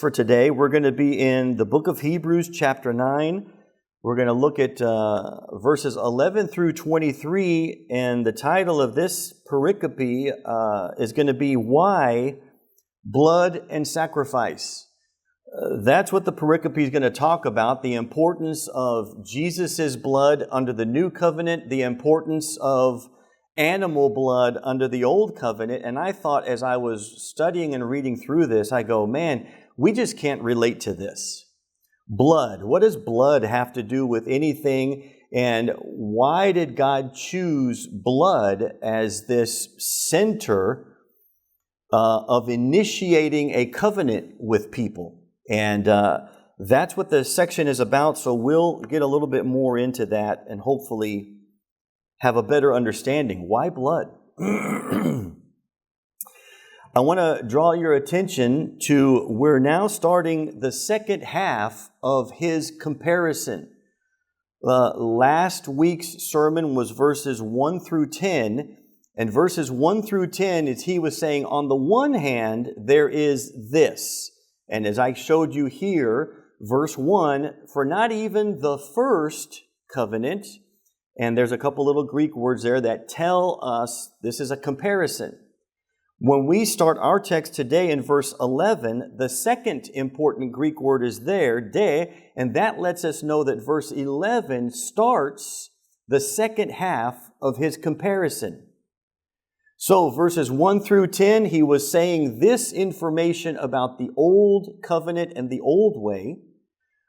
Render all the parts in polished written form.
for today. We're going to be in the book of Hebrews, chapter 9. We're going to look at verses 11 through 23, and the title of this pericope is going to be Why Blood and Sacrifice. That's what the pericope is going to talk about, the importance of Jesus' blood under the new covenant, the importance of animal blood under the old covenant. And I thought as I was studying and reading through this, I go, man, we just can't relate to this. Blood. What does blood have to do with anything? And why did God choose blood as this center of initiating a covenant with people? And that's what the section is about. So we'll get a little bit more into that and hopefully have a better understanding. Why blood? I want to draw your attention to, we're now starting the second half of his comparison. Last week's sermon was verses 1 through 10, and verses 1 through 10 is he was saying, on the one hand, there is this. And as I showed you here, verse 1, for not even the first covenant, and there's a couple little Greek words there that tell us this is a comparison. When we start our text today in verse 11, the second important Greek word is there, de, and that lets us know that verse 11 starts the second half of his comparison. So verses 1 through 10, he was saying this information about the old covenant and the old way.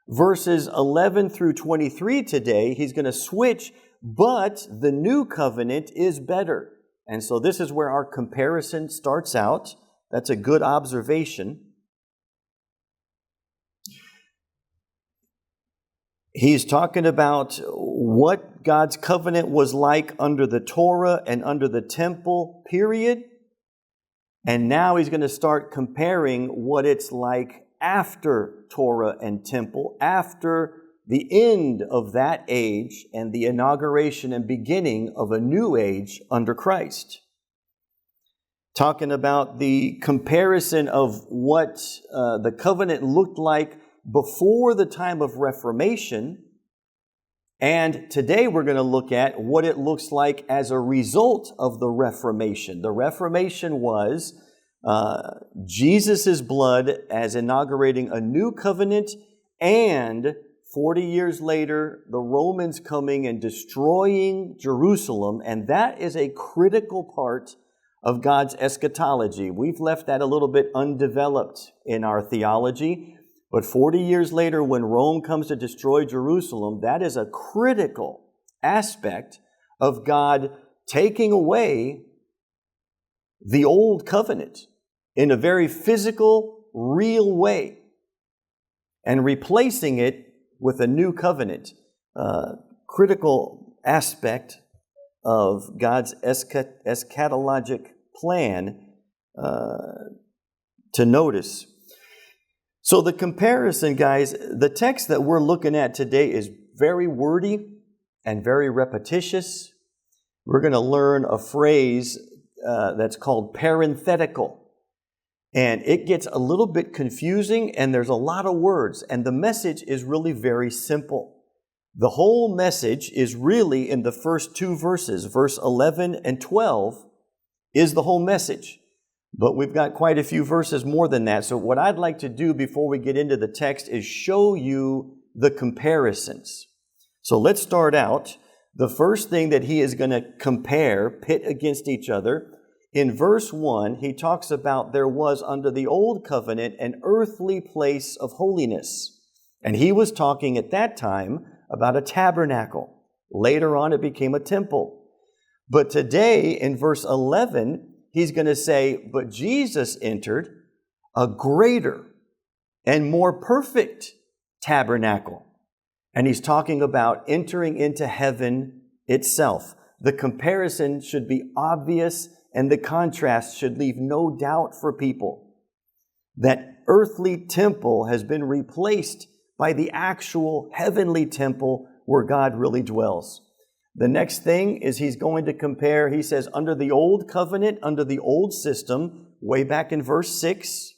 Verses 11 through 23 today, he's going to switch, but the new covenant is better. And so this is where our comparison starts out. That's a good observation. He's talking about what God's covenant was like under the Torah and under the temple period. And now he's going to start comparing what it's like after Torah and temple, after the end of that age and the inauguration and beginning of a new age under Christ. Talking about the comparison of what the covenant looked like before the time of Reformation. And today we're going to look at what it looks like as a result of the Reformation. The Reformation was Jesus' blood as inaugurating a new covenant, and 40 years later, the Romans coming and destroying Jerusalem, and that is a critical part of God's eschatology. We've left that a little bit undeveloped in our theology, but 40 years later, when Rome comes to destroy Jerusalem, that is a critical aspect of God taking away the old covenant in a very physical, real way and replacing it with a new covenant. Critical aspect of God's eschatologic plan to notice. So the comparison, guys, the text that we're looking at today is very wordy and very repetitious. We're going to learn a phrase that's called parenthetical. And it gets a little bit confusing, and there's a lot of words, and the message is really very simple. The whole message is really in the first two verses. Verse 11 and 12 is the whole message. But we've got quite a few verses more than that. So what I'd like to do before we get into the text is show you the comparisons. So let's start out. The first thing that he is going to compare, pit against each other. In verse 1, he talks about there was under the old covenant an earthly place of holiness. And he was talking at that time about a tabernacle. Later on, it became a temple. But today, in verse 11, he's going to say, but Jesus entered a greater and more perfect tabernacle. And he's talking about entering into heaven itself. The comparison should be obvious, and the contrast should leave no doubt for people. That earthly temple has been replaced by the actual heavenly temple where God really dwells. The next thing is he's going to compare, he says, under the old covenant, under the old system, way back in verse 6,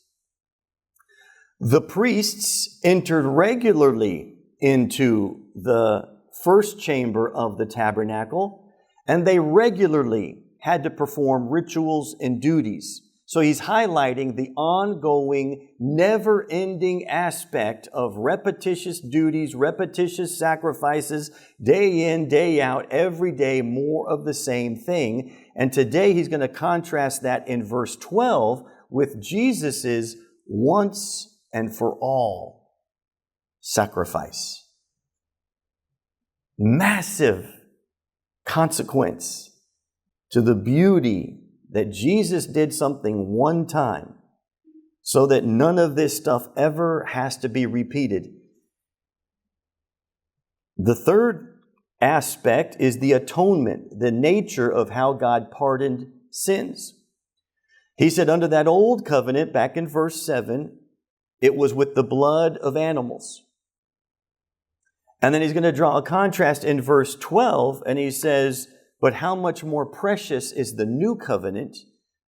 The priests entered regularly into the first chamber of the tabernacle, and they regularly had to perform rituals and duties. So he's highlighting the ongoing, never-ending aspect of repetitious duties, repetitious sacrifices, day in, day out, every day, more of the same thing. And today he's going to contrast that in verse 12 with Jesus's once and for all sacrifice. Massive consequence to the beauty that Jesus did something one time so that none of this stuff ever has to be repeated. The third aspect is the atonement, the nature of how God pardoned sins. He said under that old covenant, back in verse 7, it was with the blood of animals. And then he's going to draw a contrast in verse 12, and he says, but how much more precious is the new covenant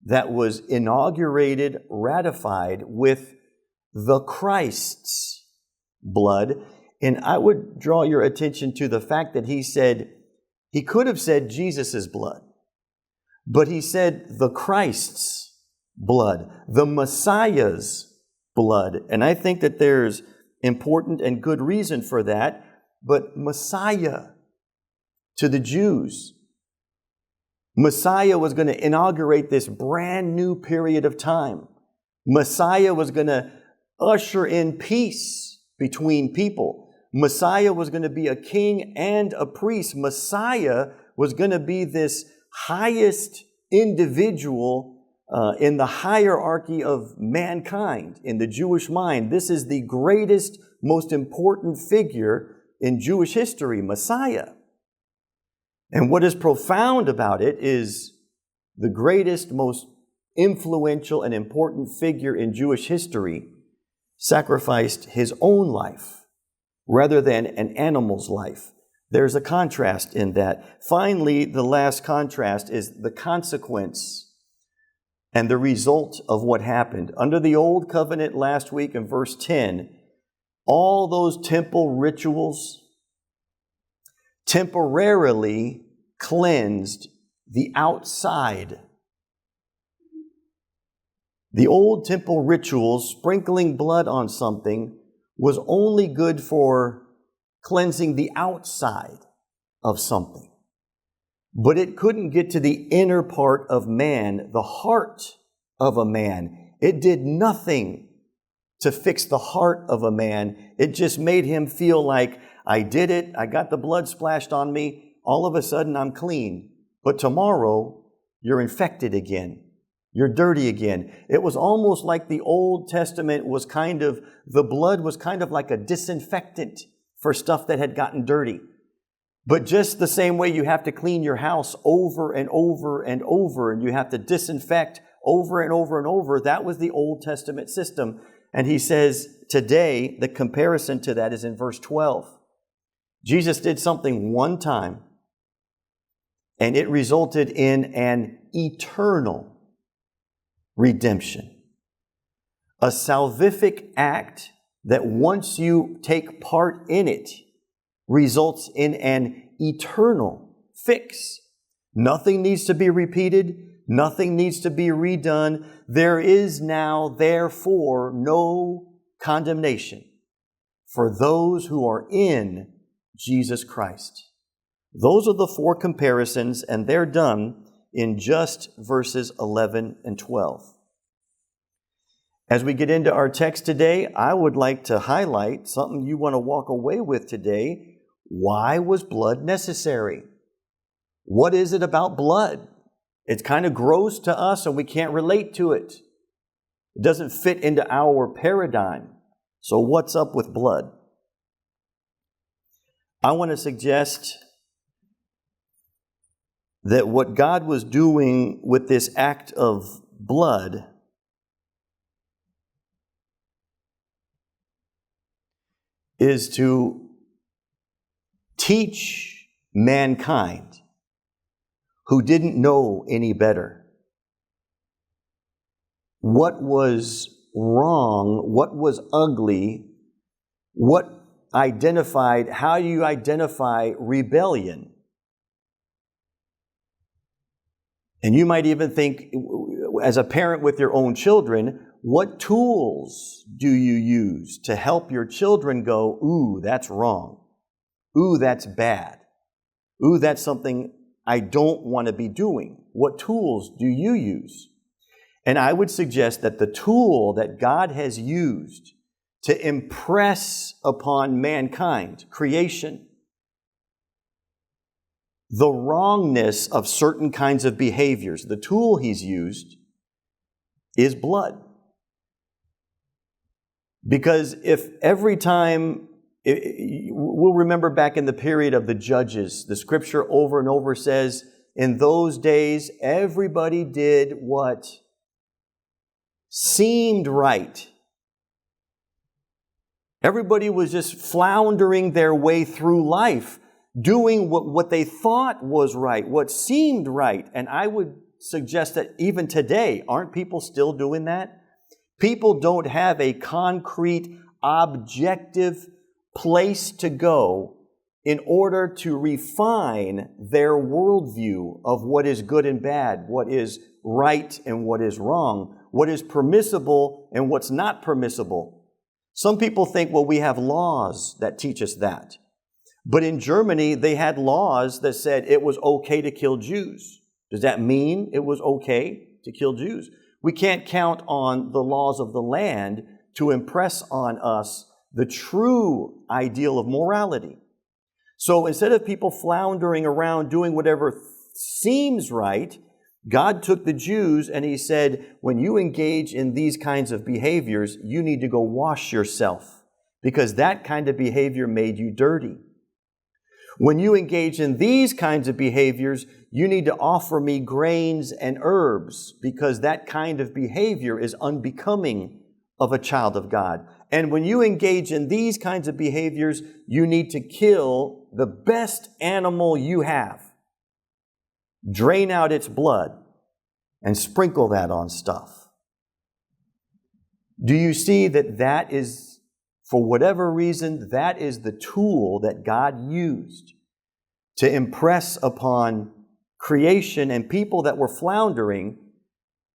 that was inaugurated, ratified with the Christ's blood. And I would draw your attention to the fact that he could have said Jesus' blood, but he said the Christ's blood, the Messiah's blood. And I think that there's important and good reason for that. But Messiah to the Jews, Messiah was going to inaugurate this brand new period of time. Messiah was going to usher in peace between people. Messiah was going to be a king and a priest. Messiah was going to be this highest individual in the hierarchy of mankind, in the Jewish mind. This is the greatest, most important figure in Jewish history, Messiah. And what is profound about it is the greatest, most influential and important figure in Jewish history sacrificed his own life rather than an animal's life. There's a contrast in that. Finally, the last contrast is the consequence and the result of what happened. Under the old covenant last week in verse 10, all those temple rituals temporarily cleansed the outside. The old temple rituals, sprinkling blood on something, was only good for cleansing the outside of something. But it couldn't get to the inner part of man, the heart of a man. It did nothing to fix the heart of a man. It just made him feel like, I did it, I got the blood splashed on me, all of a sudden I'm clean. But tomorrow, you're infected again. You're dirty again. It was almost like the Old Testament was the blood was kind of like a disinfectant for stuff that had gotten dirty. But just the same way you have to clean your house over and over and over, and you have to disinfect over and over and over, that was the Old Testament system. And he says today, the comparison to that is in verse 12. Jesus did something one time, and it resulted in an eternal redemption. A salvific act that once you take part in it results in an eternal fix. Nothing needs to be repeated. Nothing needs to be redone. There is now, therefore, no condemnation for those who are in Jesus Christ. Those are the four comparisons, and they're done in just verses 11 and 12. As we get into our text today, I would like to highlight something you want to walk away with today. Why was blood necessary? What is it about blood? It's kind of gross to us and we can't relate to it. It doesn't fit into our paradigm. So what's up with blood? I want to suggest that what God was doing with this act of blood is to teach mankind who didn't know any better what was wrong, what was ugly, how do you identify rebellion? And you might even think, as a parent with your own children, what tools do you use to help your children go, ooh, that's wrong. Ooh, that's bad. Ooh, that's something I don't want to be doing. What tools do you use? And I would suggest that the tool that God has used to impress upon mankind, creation, the wrongness of certain kinds of behaviors, the tool He's used is blood. Because if every time, we'll remember back in the period of the judges, the scripture over and over says, in those days, everybody did what seemed right. Everybody was just floundering their way through life, doing what they thought was right, what seemed right. And I would suggest that even today, aren't people still doing that? People don't have a concrete, objective place to go in order to refine their worldview of what is good and bad, what is right and what is wrong, what is permissible and what's not permissible. Some people think, well, we have laws that teach us that. But in Germany, they had laws that said it was okay to kill Jews. Does that mean it was okay to kill Jews? We can't count on the laws of the land to impress on us the true ideal of morality. So instead of people floundering around doing whatever seems right, God took the Jews and He said, when you engage in these kinds of behaviors, you need to go wash yourself, because that kind of behavior made you dirty. When you engage in these kinds of behaviors, you need to offer me grains and herbs, because that kind of behavior is unbecoming of a child of God. And when you engage in these kinds of behaviors, you need to kill the best animal you have, drain out its blood, and sprinkle that on stuff. Do you see that is, for whatever reason, that is the tool that God used to impress upon creation and people that were floundering?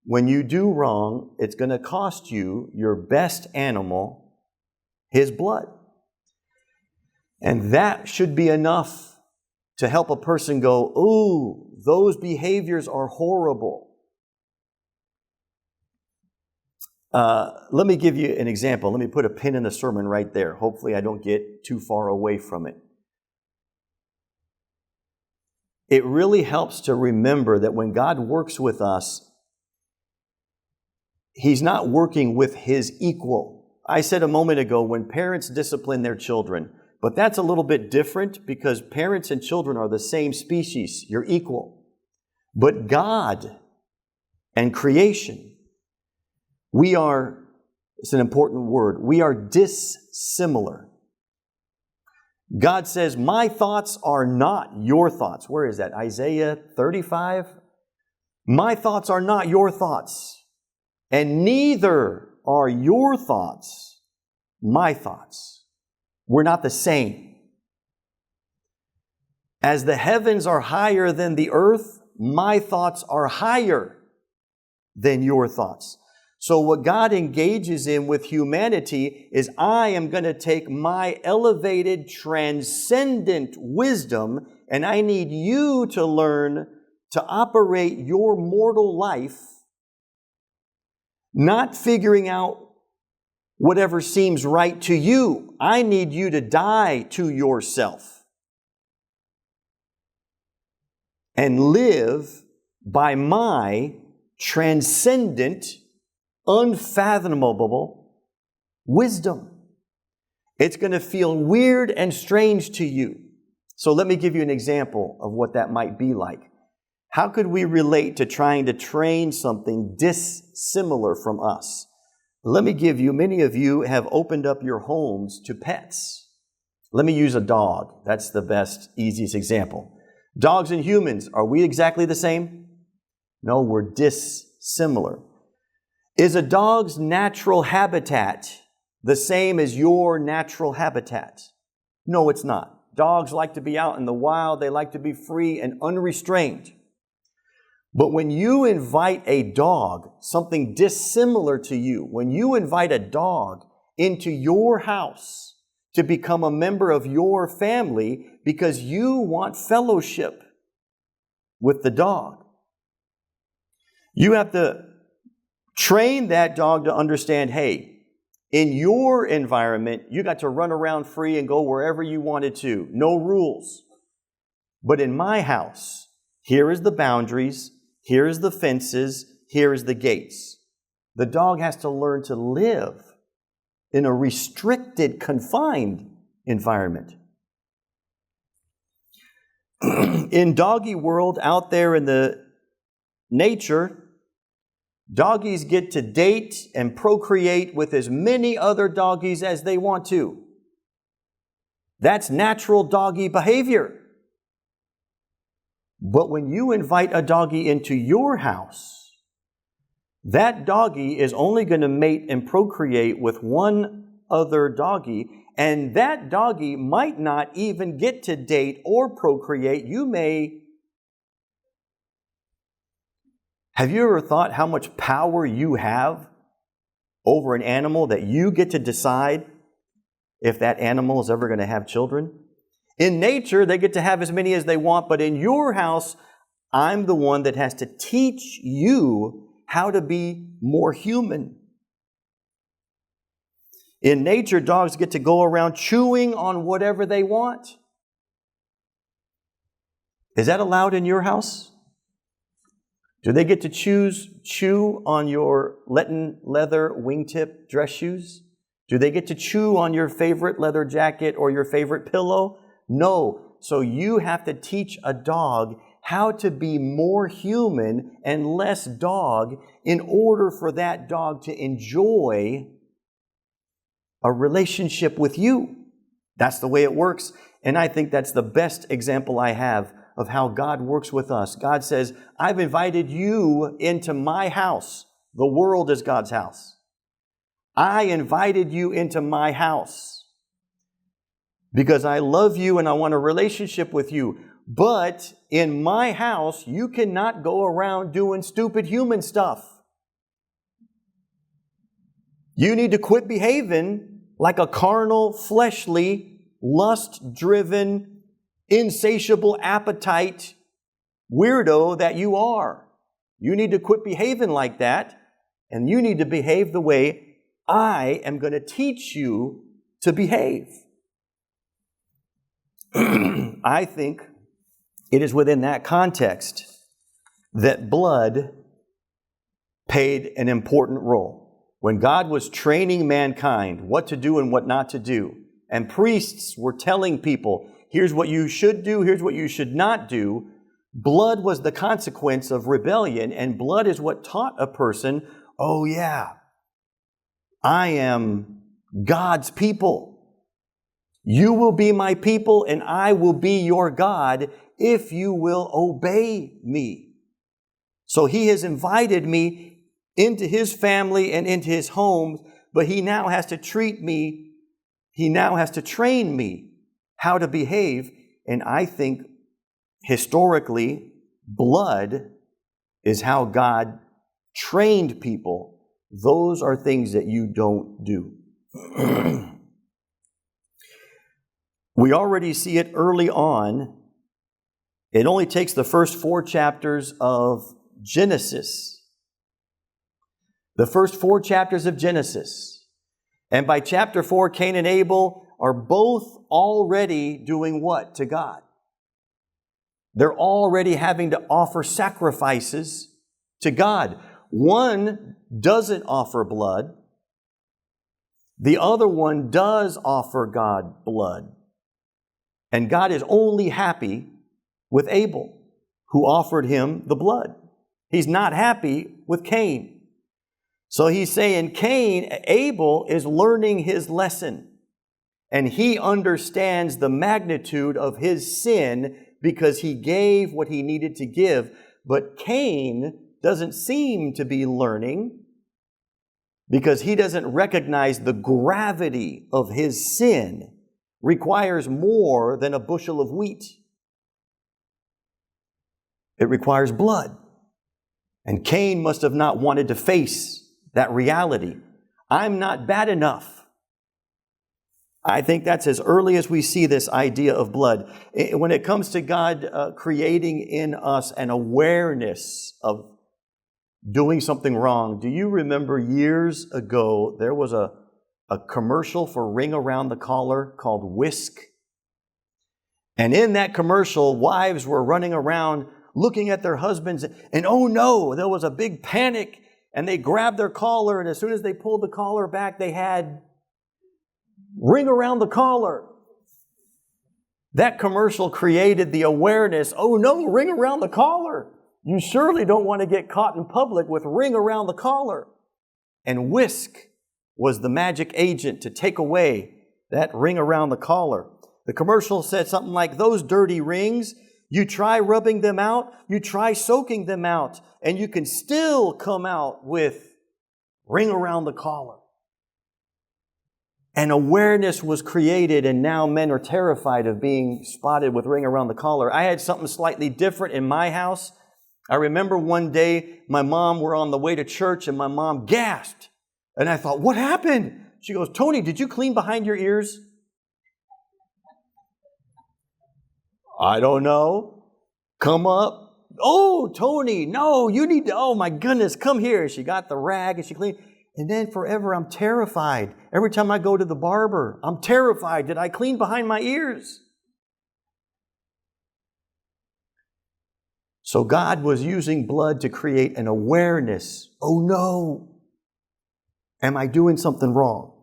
When you do wrong, it's going to cost you your best animal, his blood. And that should be enough to help a person go, ooh, those behaviors are horrible. Let me give you an example. Let me put a pin in the sermon right there. Hopefully I don't get too far away from it. It really helps to remember that when God works with us, He's not working with His equal. I said a moment ago, when parents discipline their children, but that's a little bit different because parents and children are the same species. You're equal. But God and creation, it's an important word, we are dissimilar. God says, my thoughts are not your thoughts. Where is that? Isaiah 35? My thoughts are not your thoughts, and neither are your thoughts my thoughts. We're not the same. As the heavens are higher than the earth, my thoughts are higher than your thoughts. So what God engages in with humanity is, I am going to take my elevated, transcendent wisdom, and I need you to learn to operate your mortal life, not figuring out whatever seems right to you. I need you to die to yourself and live by my transcendent, unfathomable wisdom. It's going to feel weird and strange to you. So let me give you an example of what that might be like. How could we relate to trying to train something dissimilar from us? Let me give you, many of you have opened up your homes to pets. Let me use a dog. That's the best, easiest example. Dogs and humans, are we exactly the same? No, we're dissimilar. Is a dog's natural habitat the same as your natural habitat? No, it's not. Dogs like to be out in the wild. They like to be free and unrestrained. But when you invite a dog, something dissimilar to you, when you invite a dog into your house to become a member of your family because you want fellowship with the dog, you have to train that dog to understand, hey, in your environment, you got to run around free and go wherever you wanted to. No rules. But in my house, here is the boundaries, here is the fences, here is the gates. The dog has to learn to live in a restricted, confined environment. In doggy world, out there in the nature, doggies get to date and procreate with as many other doggies as they want to. That's natural doggy behavior. But when you invite a doggy into your house, that doggy is only going to mate and procreate with one other doggy, and that doggy might not even get to date or procreate. Have you ever thought how much power you have over an animal that you get to decide if that animal is ever going to have children? In nature, they get to have as many as they want, but in your house, I'm the one that has to teach you how to be more human. In nature, dogs get to go around chewing on whatever they want. Is that allowed in your house? Do they get to chew on your leather wingtip dress shoes? Do they get to chew on your favorite leather jacket or your favorite pillow? No. So you have to teach a dog how to be more human and less dog in order for that dog to enjoy a relationship with you. That's the way it works. And I think that's the best example I have of how God works with us. God says, I've invited you into my house. The world is God's house. I invited you into my house because I love you and I want a relationship with you. But in my house, you cannot go around doing stupid human stuff. You need to quit behaving like a carnal, fleshly, lust-driven, insatiable appetite weirdo that you are. You need to quit behaving like that, and you need to behave the way I am going to teach you to behave. I think it is within that context that blood played an important role. When God was training mankind what to do and what not to do, and priests were telling people, here's what you should do, here's what you should not do, blood was the consequence of rebellion, and blood is what taught a person, oh yeah, I am God's people. You will be my people and I will be your God if you will obey me. So he has invited me into his family and into his home, but he now has to treat me, he now has to train me how to behave. And I think historically, blood is how God trained people. Those are things that you don't do. We already see it early on. It only takes the first 4 chapters of Genesis. The first 4 chapters of Genesis. And by chapter 4, Cain and Abel are both already doing what to God? They're already having to offer sacrifices to God. One doesn't offer blood. The other one does offer God blood. And God is only happy with Abel, who offered him the blood. He's not happy with Cain. So he's saying Abel is learning his lesson. And he understands the magnitude of his sin because he gave what he needed to give. But Cain doesn't seem to be learning because he doesn't recognize the gravity of his sin requires more than a bushel of wheat. It requires blood. And Cain must have not wanted to face that reality. I'm not bad enough. I think that's as early as we see this idea of blood. When it comes to God creating in us an awareness of doing something wrong, do you remember years ago there was a commercial for Ring Around the Collar called Whisk? And in that commercial, wives were running around looking at their husbands, and oh no, there was a big panic, and they grabbed their collar, and as soon as they pulled the collar back, they had Ring Around the Collar. That commercial created the awareness, oh no, ring around the collar. You surely don't want to get caught in public with ring around the collar. And Whisk was the magic agent to take away that ring around the collar. The commercial said something like, those dirty rings, you try rubbing them out, you try soaking them out, and you can still come out with ring around the collar. And awareness was created, and now men are terrified of being spotted with ring around the collar. I had something slightly different in my house. I remember one day my mom were on the way to church, and my mom gasped. And I thought, what happened? She goes, Tony, did you clean behind your ears? I don't know. Come up. Oh, Tony, no, you need to, oh my goodness, come here. And she got the rag and she cleaned. And then forever I'm terrified. Every time I go to the barber, I'm terrified. Did I clean behind my ears? So God was using blood to create an awareness. Oh no, am I doing something wrong?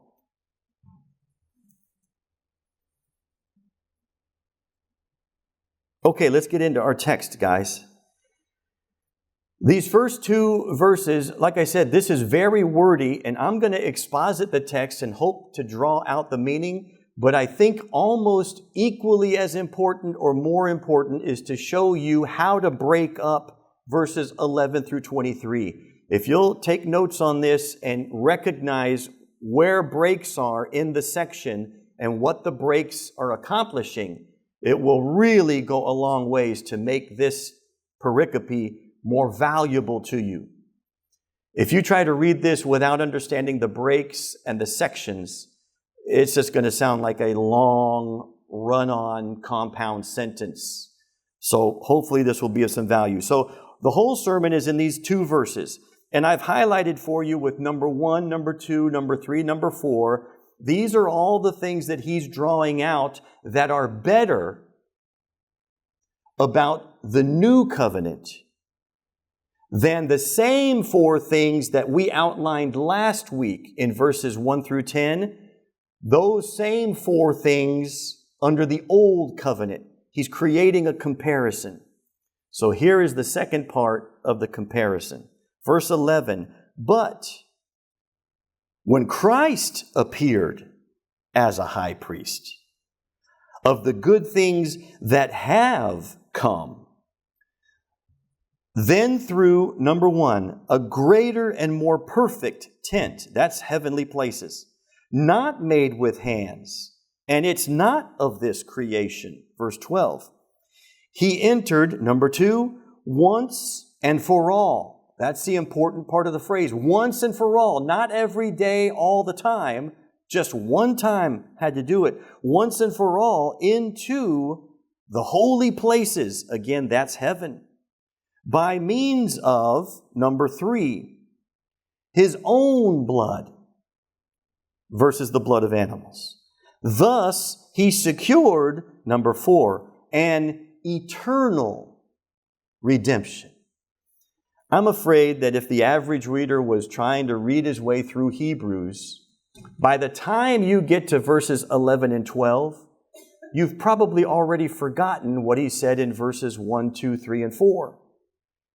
Okay, let's get into our text, guys. These first two verses, like I said, this is very wordy, and I'm going to exposit the text and hope to draw out the meaning, but I think almost equally as important or more important is to show you how to break up verses 11 through 23. If you'll take notes on this and recognize where breaks are in the section and what the breaks are accomplishing, it will really go a long ways to make this pericope more valuable to you. If you try to read this without understanding the breaks and the sections, it's just going to sound like a long, run-on, compound sentence. So hopefully this will be of some value. So the whole sermon is in these two verses. And I've highlighted for you with number 1, number 2, number 3, number 4. These are all the things that he's drawing out that are better about the new covenant than the same 4 things that we outlined last week in verses 1 through 10. Those same 4 things under the old covenant. He's creating a comparison. So here is the second part of the comparison. Verse 11, but when Christ appeared as a high priest of the good things that have come, then through, number 1, a greater and more perfect tent, that's heavenly places, not made with hands, and it's not of this creation. Verse 12, he entered, number 2, once and for all. That's the important part of the phrase, once and for all, not every day, all the time, just one time had to do it, once and for all, into the holy places. Again, that's heaven. By means of, number 3, his own blood versus the blood of animals. Thus, he secured, number 4, an eternal redemption. I'm afraid that if the average reader was trying to read his way through Hebrews, by the time you get to verses 11 and 12, you've probably already forgotten what he said in verses 1, 2, 3, and 4.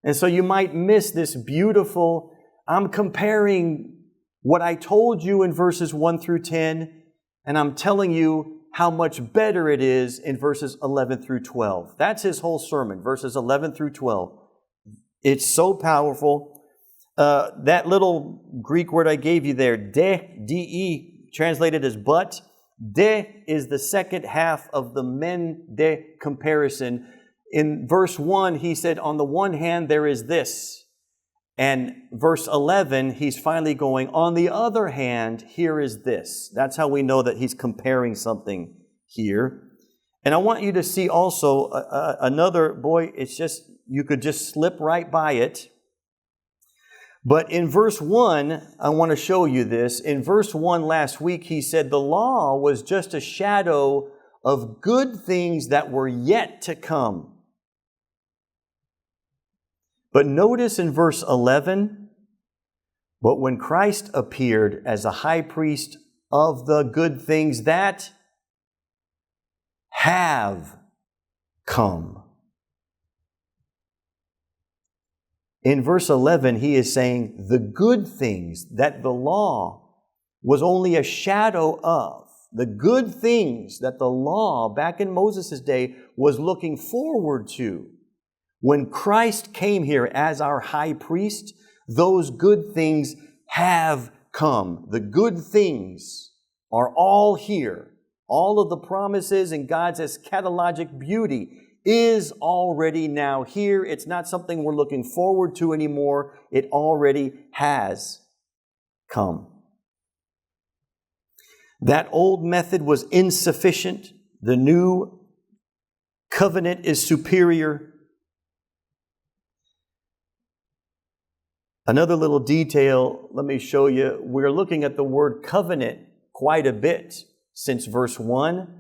And so you might miss this beautiful, I'm comparing what I told you in verses 1 through 10, and I'm telling you how much better it is in verses 11 through 12. That's his whole sermon, verses 11 through 12. It's so powerful. that little Greek word I gave you there, de, translated as but, de is the second half of the men de comparison. In verse 1, he said, on the one hand, there is this. And verse 11, he's finally going, on the other hand, here is this. That's how we know that he's comparing something here. And I want you to see also another, boy, it's just, you could just slip right by it. But in verse 1, I want to show you this. In verse 1 last week, he said the law was just a shadow of good things that were yet to come. But notice in verse 11, but when Christ appeared as a high priest of the good things that have come. In verse 11, he is saying the good things that the law was only a shadow of, the good things that the law back in Moses' day was looking forward to. When Christ came here as our high priest, those good things have come. The good things are all here. All of the promises and God's eschatologic beauty is already now here. It's not something we're looking forward to anymore. It already has come. That old method was insufficient. The new covenant is superior. Another little detail, let me show you. We're looking at the word covenant quite a bit since verse 1.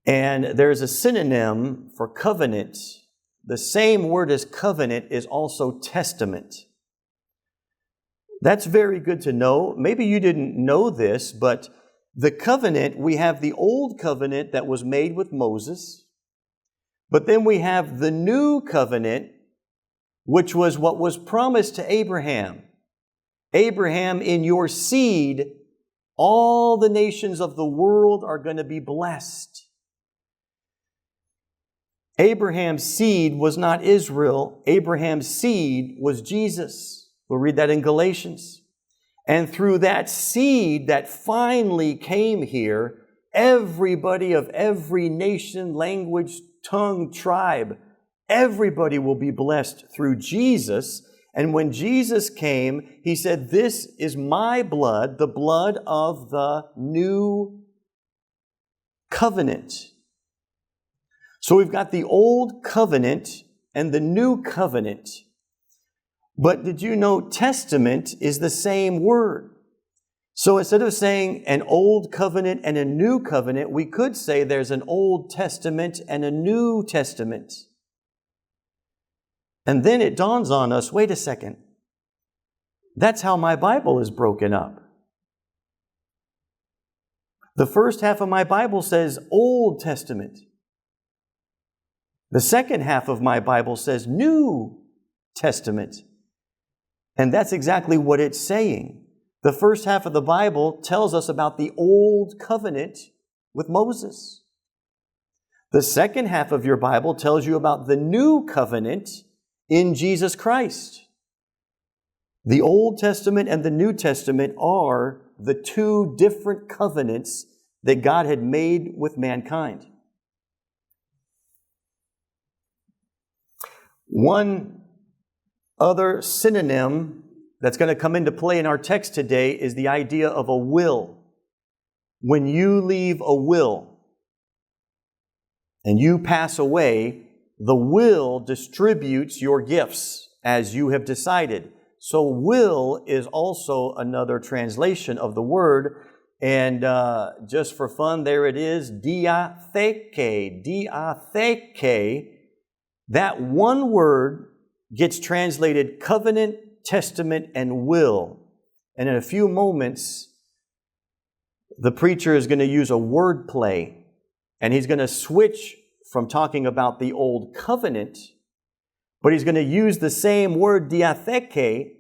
And there's a synonym for covenant. The same word as covenant is also testament. That's very good to know. Maybe you didn't know this, but the covenant, we have the old covenant that was made with Moses. But then we have the new covenant, which was what was promised to Abraham. Abraham, in your seed, all the nations of the world are going to be blessed. Abraham's seed was not Israel. Abraham's seed was Jesus. We'll read that in Galatians. And through that seed that finally came here, everybody of every nation, language, tongue, tribe, everybody will be blessed through Jesus. And when Jesus came, he said, this is my blood, the blood of the new covenant. So we've got the old covenant and the new covenant. But did you know testament is the same word? So instead of saying an old covenant and a new covenant, we could say there's an Old Testament and a New Testament. And then it dawns on us, wait a second, that's how my Bible is broken up. The first half of my Bible says Old Testament. The second half of my Bible says New Testament. And that's exactly what it's saying. The first half of the Bible tells us about the Old Covenant with Moses. The second half of your Bible tells you about the New Covenant in Jesus Christ. The Old Testament and the New Testament are the two different covenants that God had made with mankind. One other synonym that's going to come into play in our text today is the idea of a will. When you leave a will and you pass away, the will distributes your gifts as you have decided. So will is also another translation of the word. And just for fun, there it is, diatheke, diatheke. That one word gets translated covenant, testament, and will. And in a few moments, the preacher is going to use a word play, and he's going to switch from talking about the old covenant, but he's going to use the same word, diatheke,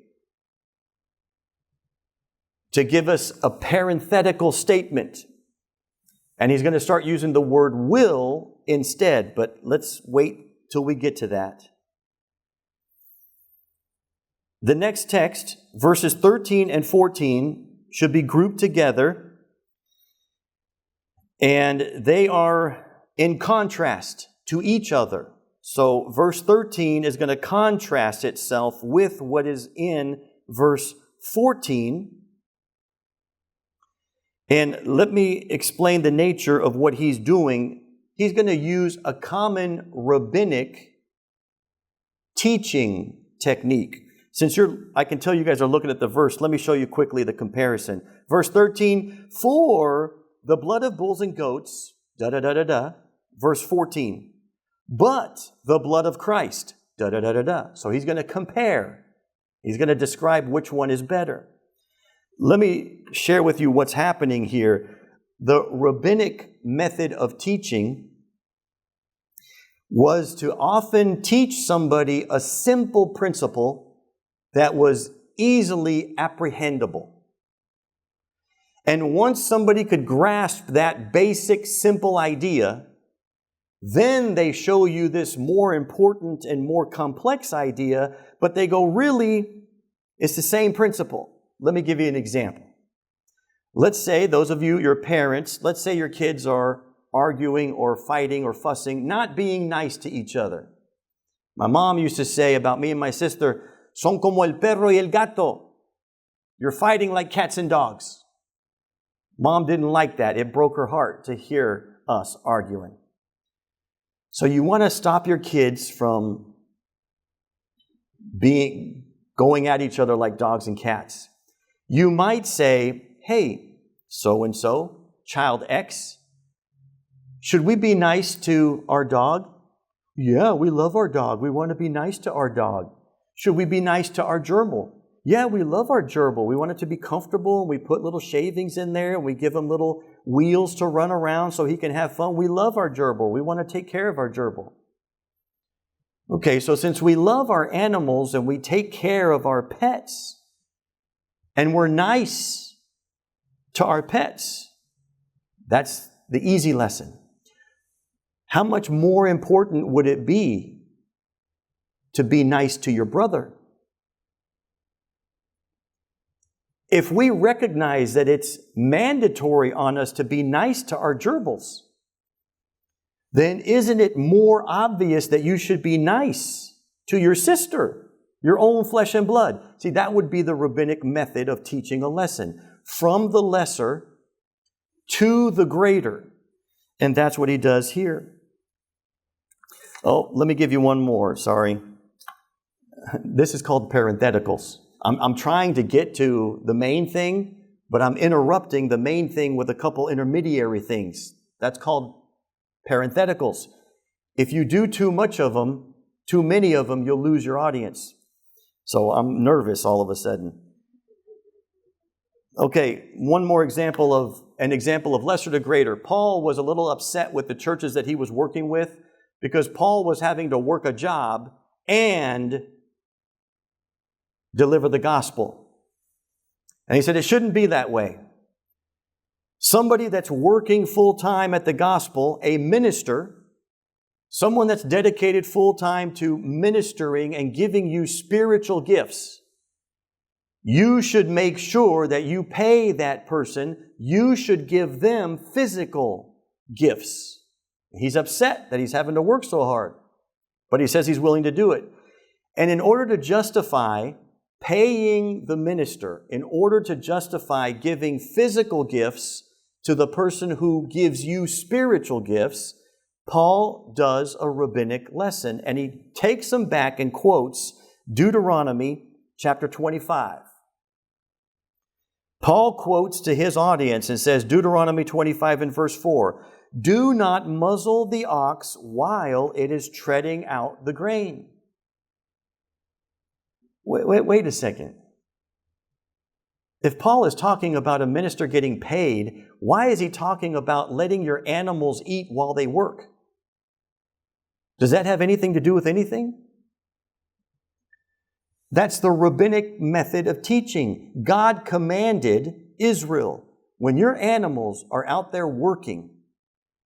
to give us a parenthetical statement. And he's going to start using the word will instead, but let's wait till we get to that. The next text, verses 13 and 14, should be grouped together, and they are in contrast to each other. So verse 13 is going to contrast itself with what is in verse 14. And let me explain the nature of what he's doing. He's going to use a common rabbinic teaching technique. Since I can tell you guys are looking at the verse, let me show you quickly the comparison. Verse 13, for the blood of bulls and goats, da-da-da-da-da. Verse 14, but the blood of Christ, da-da-da-da-da. So he's going to compare. He's going to describe which one is better. Let me share with you what's happening here. The rabbinic method of teaching was to often teach somebody a simple principle that was easily apprehendable. And once somebody could grasp that basic, simple idea, then they show you this more important and more complex idea, but they go, really, it's the same principle. Let me give you an example. Let's say, those of you, your parents, let's say your kids are arguing or fighting or fussing, not being nice to each other. My mom used to say about me and my sister, son como el perro y el gato. You're fighting like cats and dogs. Mom didn't like that. It broke her heart to hear us arguing. So you want to stop your kids from going at each other like dogs and cats. You might say, hey, so-and-so, child X, should we be nice to our dog? Yeah, we love our dog. We want to be nice to our dog. Should we be nice to our gerbil? Yeah, we love our gerbil. We want it to be comfortable. We put little shavings in there, and we give him little wheels to run around so he can have fun. We love our gerbil. We want to take care of our gerbil. Okay, so since we love our animals and we take care of our pets, and we're nice to our pets, that's the easy lesson. How much more important would it be to be nice to your brother? If we recognize that it's mandatory on us to be nice to our gerbils, then isn't it more obvious that you should be nice to your sister, your own flesh and blood? See, that would be the rabbinic method of teaching a lesson. From the lesser to the greater. And that's what he does here. Oh, let me give you one more. Sorry. This is called parentheticals. I'm trying to get to the main thing, but I'm interrupting the main thing with a couple intermediary things. That's called parentheticals. If you do too much of them, too many of them, you'll lose your audience. So I'm nervous all of a sudden. Okay, one more example of lesser to greater. Paul was a little upset with the churches that he was working with because Paul was having to work a job and deliver the gospel. And he said it shouldn't be that way. Somebody that's working full-time at the gospel, a minister, someone that's dedicated full-time to ministering and giving you spiritual gifts, you should make sure that you pay that person. You should give them physical gifts. He's upset that he's having to work so hard, but he says he's willing to do it. And in order to justify paying the minister, in order to justify giving physical gifts to the person who gives you spiritual gifts, Paul does a rabbinic lesson, and he takes them back and quotes Deuteronomy chapter 25. Paul quotes to his audience and says, Deuteronomy 25 and verse 4, do not muzzle the ox while it is treading out the grain. Wait a second. If Paul is talking about a minister getting paid, why is he talking about letting your animals eat while they work? Does that have anything to do with anything? That's the rabbinic method of teaching. God commanded Israel, when your animals are out there working,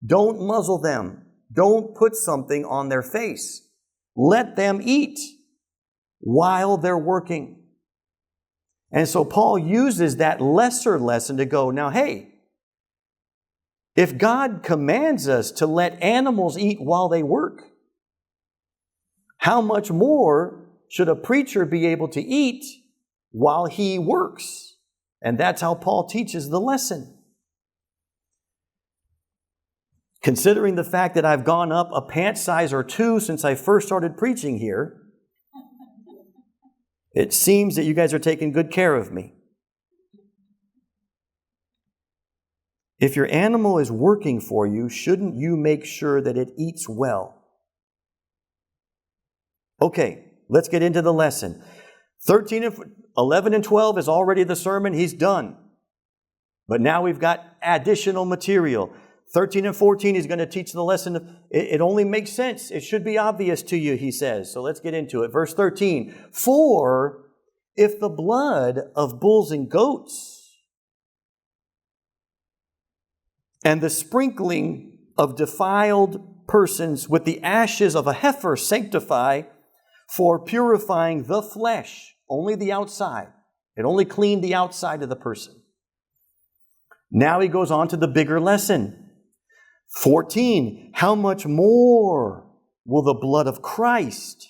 don't muzzle them. Don't put something on their face. Let them eat while they're working. And so Paul uses that lesser lesson to go, now, hey, if God commands us to let animals eat while they work, how much more should a preacher be able to eat while he works? And that's how Paul teaches the lesson. Considering the fact that I've gone up a pant size or two since I first started preaching here, it seems that you guys are taking good care of me. If your animal is working for you, shouldn't you make sure that it eats well? Okay, let's get into the lesson. 11 and 12 is already the sermon. He's done. But now we've got additional material. 13 and 14, he's going to teach the lesson. It only makes sense. It should be obvious to you, he says. So let's get into it. Verse 13. For if the blood of bulls and goats and the sprinkling of defiled persons with the ashes of a heifer sanctify for purifying the flesh, only the outside. It only cleaned the outside of the person. Now he goes on to the bigger lesson. 14, how much more will the blood of Christ,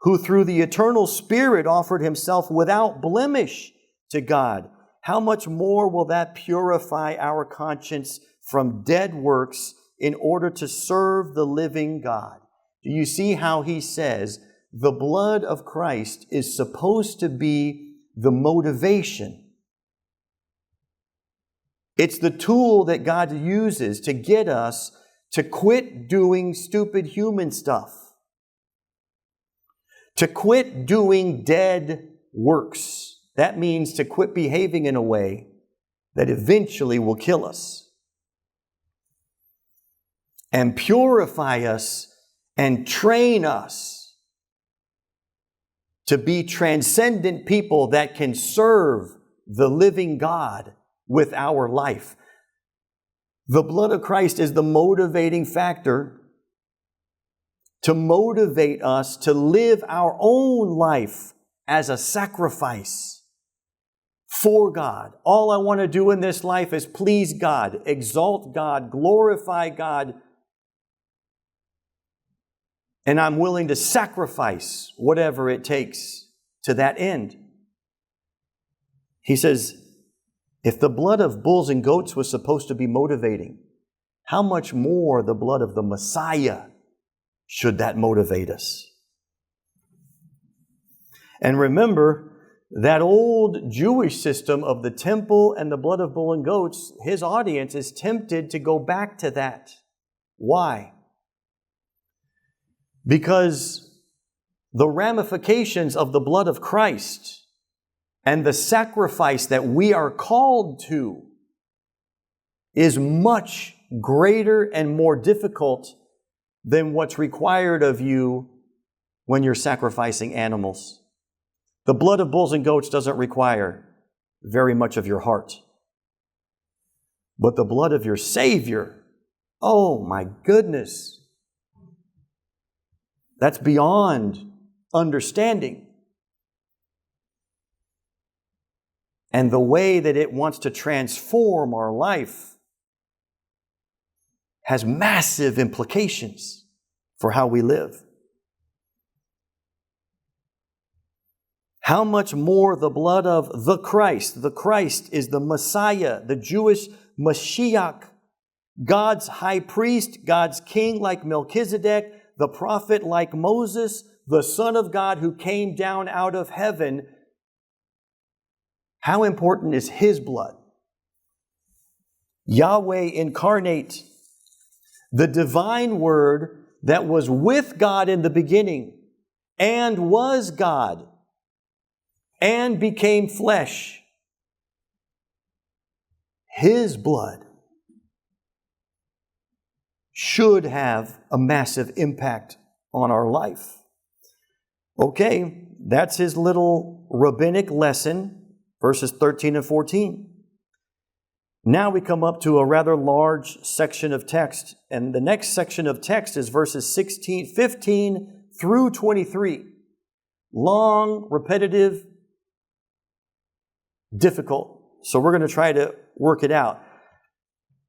who through the eternal Spirit offered himself without blemish to God, how much more will that purify our conscience from dead works in order to serve the living God? Do you see how he says the blood of Christ is supposed to be the motivation? It's the tool that God uses to get us to quit doing stupid human stuff, to quit doing dead works. That means to quit behaving in a way that eventually will kill us, and purify us and train us to be transcendent people that can serve the living God with our life. The blood of Christ is the motivating factor to motivate us to live our own life as a sacrifice for God. All I want to do in this life is please God, exalt God, glorify God, and I'm willing to sacrifice whatever it takes to that end. He says, if the blood of bulls and goats was supposed to be motivating, how much more the blood of the Messiah should that motivate us? And remember, that old Jewish system of the temple and the blood of bull and goats, his audience is tempted to go back to that. Why? Because the ramifications of the blood of Christ and the sacrifice that we are called to is much greater and more difficult than what's required of you when you're sacrificing animals. The blood of bulls and goats doesn't require very much of your heart. But the blood of your Savior, oh my goodness, that's beyond understanding. And the way that it wants to transform our life has massive implications for how we live. How much more the blood of the Christ is the Messiah, the Jewish Mashiach, God's high priest, God's king like Melchizedek, the prophet like Moses, the Son of God who came down out of heaven. How important is His blood? Yahweh incarnate, the divine Word that was with God in the beginning and was God and became flesh. His blood should have a massive impact on our life. Okay, that's his little rabbinic lesson, verses 13 and 14. Now we come up to a rather large section of text, and the next section of text is verses 15 through 23. Long, repetitive, difficult. So we're going to try to work it out.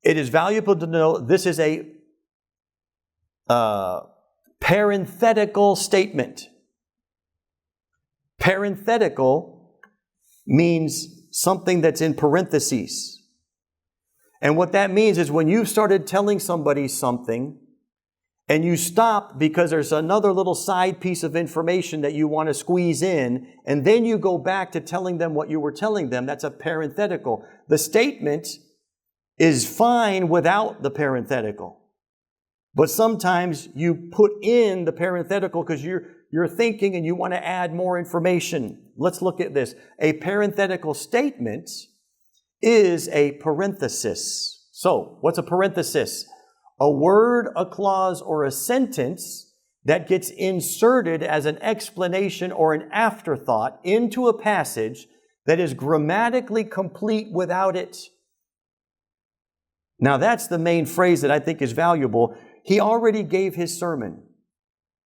It is valuable to know this is a parenthetical statement. Parenthetical means something that's in parentheses. And what that means is when you've started telling somebody something and you stop because there's another little side piece of information that you want to squeeze in, and then you go back to telling them what you were telling them, that's a parenthetical. The statement is fine without the parenthetical. But sometimes you put in the parenthetical because you're thinking and you want to add more information. Let's look at this. A parenthetical statement is a parenthesis. So, what's a parenthesis? A word, a clause, or a sentence that gets inserted as an explanation or an afterthought into a passage that is grammatically complete without it. Now, that's the main phrase that I think is valuable. He already gave his sermon,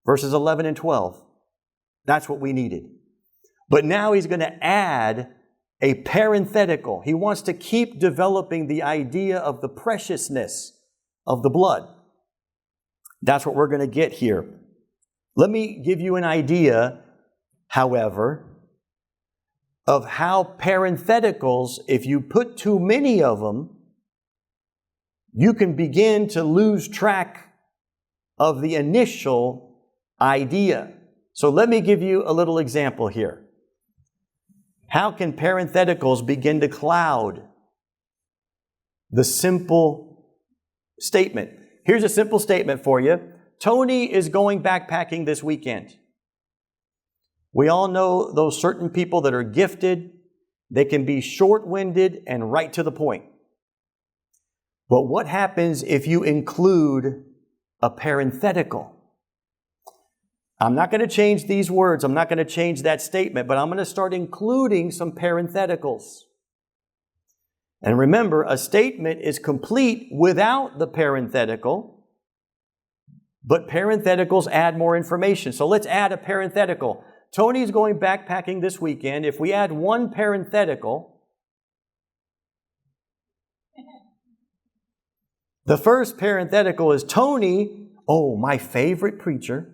verses 11 and 12. That's what we needed. But now he's going to add a parenthetical. He wants to keep developing the idea of the preciousness of the blood. That's what we're going to get here. Let me give you an idea, however, of how parentheticals, if you put too many of them, you can begin to lose track of the initial idea. So let me give you a little example here. How can parentheticals begin to cloud the simple statement? Here's a simple statement for you. Tony is going backpacking this weekend. We all know those certain people that are gifted. They can be short-winded and right to the point. But what happens if you include a parenthetical? I'm not going to change these words. I'm not going to change that statement, but I'm going to start including some parentheticals. And remember, a statement is complete without the parenthetical, but parentheticals add more information. So let's add a parenthetical. Tony's going backpacking this weekend. If we add one parenthetical, the first parenthetical is Tony, my favorite preacher,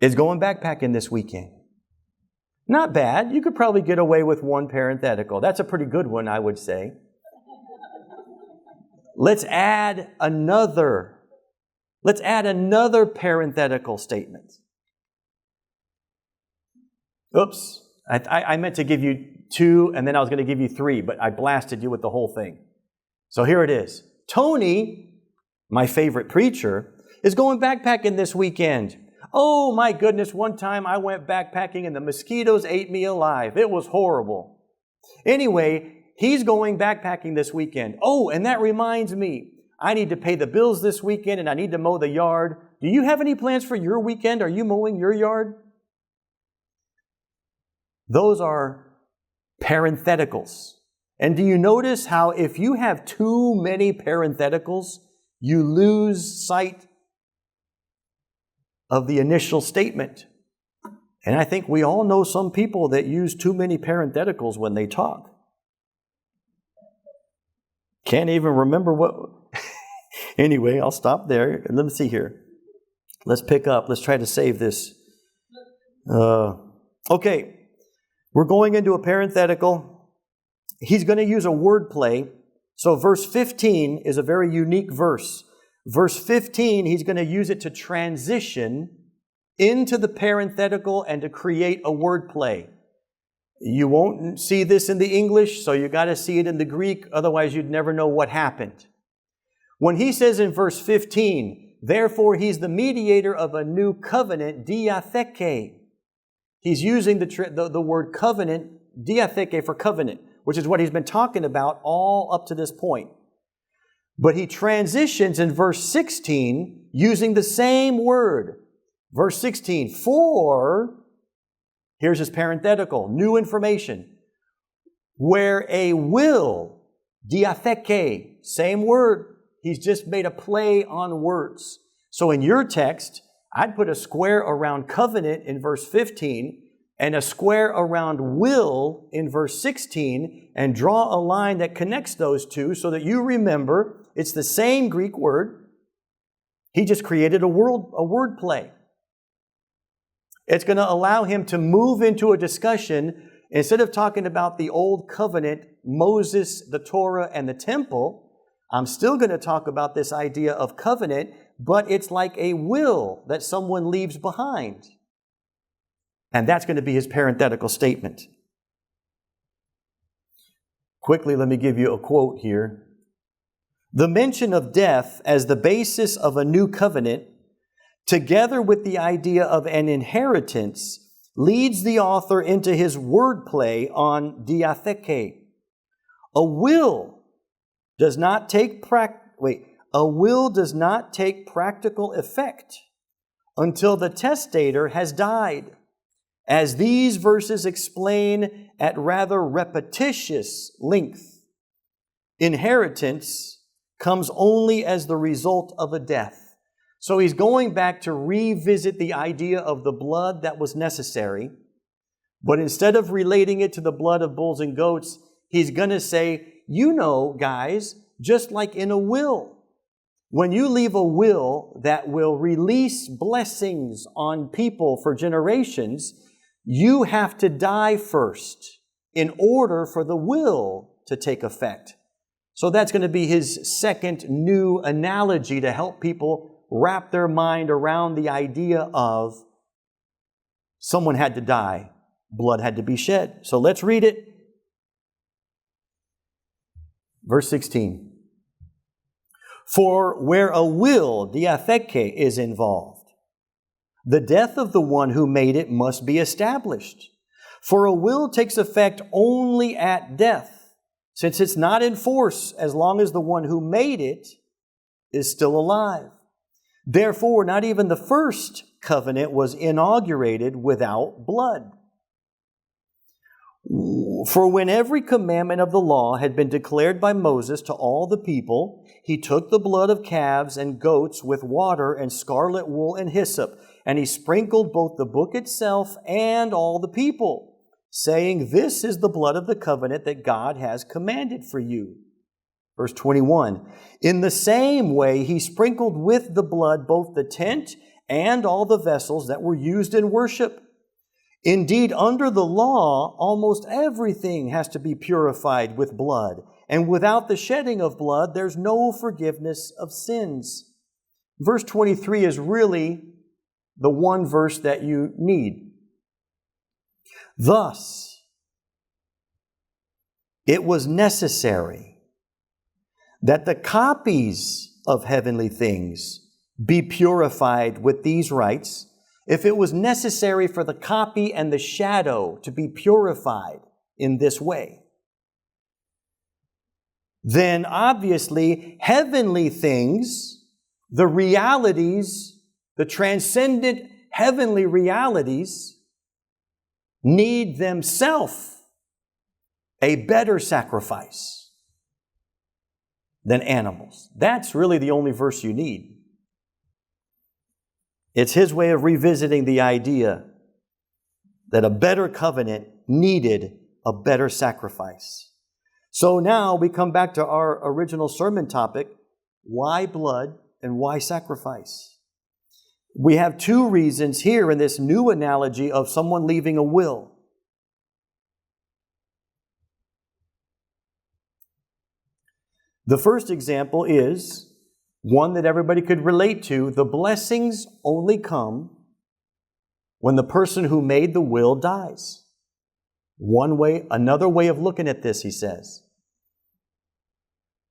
is going backpacking this weekend. Not bad. You could probably get away with one parenthetical. That's a pretty good one, I would say. Let's add another parenthetical statement. Oops. I meant to give you 2, and then I was going to give you 3, but I blasted you with the whole thing. So here it is. Tony, my favorite preacher, is going backpacking this weekend. Oh my goodness, one time I went backpacking and the mosquitoes ate me alive. It was horrible. Anyway, he's going backpacking this weekend. Oh, and that reminds me, I need to pay the bills this weekend and I need to mow the yard. Do you have any plans for your weekend? Are you mowing your yard? Those are parentheticals. And do you notice how if you have too many parentheticals, you lose sight of the initial statement? And I think we all know some people that use too many parentheticals when they talk. Can't even remember what... Anyway, I'll stop there. Let me see here. Let's pick up. Let's try to save this. Okay. We're going into a parenthetical. He's going to use a word play. So verse 15 is a very unique verse. Verse 15, he's going to use it to transition into the parenthetical and to create a word play. You won't see this in the English, so you got to see it in the Greek, otherwise you'd never know what happened. When he says in verse 15, therefore he's the mediator of a new covenant, diatheke. He's using the word covenant, diatheke, for covenant, which is what he's been talking about all up to this point. But he transitions in verse 16 using the same word. Verse 16, for, here's his parenthetical, new information. Where a will, diatheke, same word. He's just made a play on words. So in your text, I'd put a square around covenant in verse 15 and a square around will in verse 16 and draw a line that connects those two so that you remember it's the same Greek word. He just created a word play. It's going to allow him to move into a discussion. Instead of talking about the old covenant, Moses, the Torah, and the temple, I'm still going to talk about this idea of covenant, but it's like a will that someone leaves behind. And that's going to be his parenthetical statement. Quickly, let me give you a quote here. The mention of death as the basis of a new covenant, together with the idea of an inheritance, leads the author into his wordplay on diatheke. A will does not take practical effect until the testator has died, as these verses explain at rather repetitious length. Inheritance comes only as the result of a death. So he's going back to revisit the idea of the blood that was necessary, but instead of relating it to the blood of bulls and goats, he's going to say, you know, guys, just like in a will, when you leave a will that will release blessings on people for generations, you have to die first in order for the will to take effect. So that's going to be his second new analogy to help people wrap their mind around the idea of someone had to die, blood had to be shed. So let's read it. Verse 16. For where a will, diatheke, is involved, the death of the one who made it must be established. For a will takes effect only at death, since it's not in force as long as the one who made it is still alive. Therefore, not even the first covenant was inaugurated without blood. For when every commandment of the law had been declared by Moses to all the people, he took the blood of calves and goats with water and scarlet wool and hyssop, and he sprinkled both the book itself and all the people, saying, "This is the blood of the covenant that God has commanded for you." Verse 21, in the same way he sprinkled with the blood both the tent and all the vessels that were used in worship. Indeed, under the law, almost everything has to be purified with blood, and without the shedding of blood, there's no forgiveness of sins. Verse 23 is really the one verse that you need. Thus, it was necessary that the copies of heavenly things be purified with these rites, if it was necessary for the copy and the shadow to be purified in this way. Then obviously, heavenly things, the realities, the transcendent heavenly realities, need themselves a better sacrifice than animals. That's really the only verse you need. It's his way of revisiting the idea that a better covenant needed a better sacrifice. So now we come back to our original sermon topic, why blood and why sacrifice? We have two reasons here in this new analogy of someone leaving a will. The first example is one that everybody could relate to. The blessings only come when the person who made the will dies. Another way of looking at this, he says.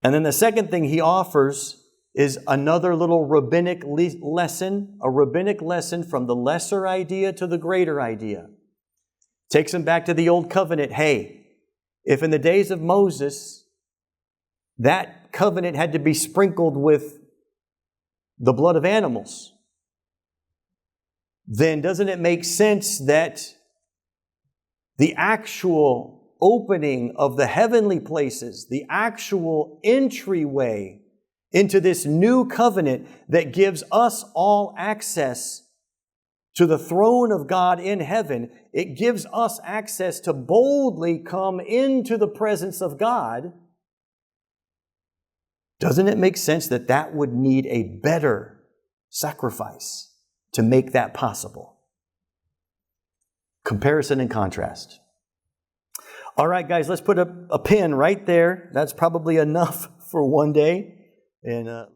And then the second thing he offers is another little rabbinic lesson, a rabbinic lesson from the lesser idea to the greater idea. Takes him back to the old covenant. Hey, if in the days of Moses, that covenant had to be sprinkled with the blood of animals, then doesn't it make sense that the actual opening of the heavenly places, the actual entryway into this new covenant that gives us all access to the throne of God in heaven. It gives us access to boldly come into the presence of God. Doesn't it make sense that that would need a better sacrifice to make that possible? Comparison and contrast. All right, guys, let's put a pin right there. That's probably enough for one day. And